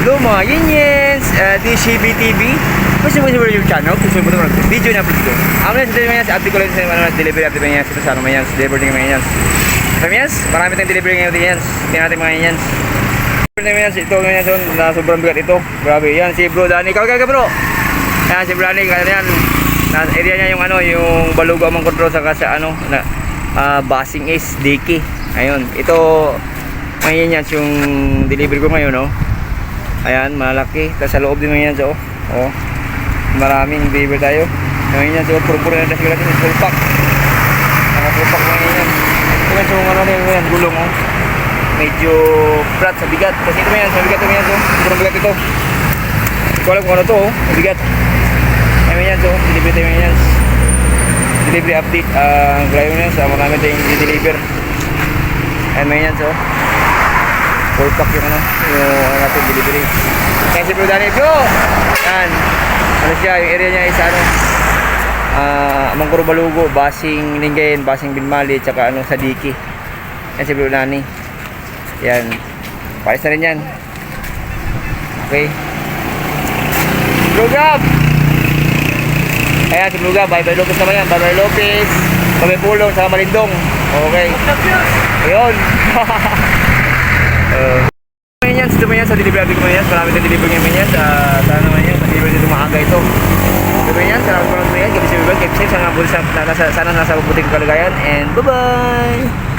Hello mga Yinyens, DCB TV. Gusto mo sa YouTube channel, gusto mo ito video na po dito. Ako na sa Delivery sa update ko lang sa delivery update mga Yinyens. Ito sa ano mga Yinyens, delivery ng mga Yinyens. Sa Yinyens, marami tayong delivery ngayon Yinyens. Tingnan natin mga Yinyens. Delivery ng mga Yinyens, ito ngayon doon, na sobrang bigat ito. Grabe, yan si Bro Danny. Kawag ka bro. Yan si Bro Danny, kaya yan. Nasa area niya yung ano, yung Balugo amang control sa ano, na Basing Ace, Dicky. Ayun, ito mga Yinyens yung delivery ko ngayon, no. Ayan, malaki. Tapos sa loob din mga yan so, oh. Maraming deliver tayo. Mga yan so, puro-puro na sigla natin. Full pack. Full pack mga yan. Ito yan so, ano na yan, gulong oh. Medyo flat sa bigat. Kasi ito mga yan, sa bigat ito yan so. Sobrang bigat ito. Hindi ko alam kung ano to oh. Bigat. Ayan mga yan so, delivery tayo mga yan. Delivery update. Grabe mga yan, sa marami tayong deliver. Ayan mga yan so. Full pack yung ano natin delivery. Kaya si Bro Danny, bro! Yan. Ano siya, yung area niya is ano, Mangkuro Balugo, Basing Lingayen, Basing Binmali, tsaka ano sa Dicky. Yan si Bro Danny. Yan. Paris na rin yan. Okay. Bro Gab! Ayan si Bro Gab, Bye Bye Lopez naman yan. Bye Bye Lopez, Bye Bye Pulong, saka Malindong. Okay. Ayun. Manyan, dito manyan sa delivery update ko manyan. Marami tayong delivery ngayon manyan. Sana naman yan, delivery dito maaga ito. Dito manyan, salamat po naman manyan. Gabi sa bibag, keep safe. Sana nasa mabuting kalagayan. And bye bye!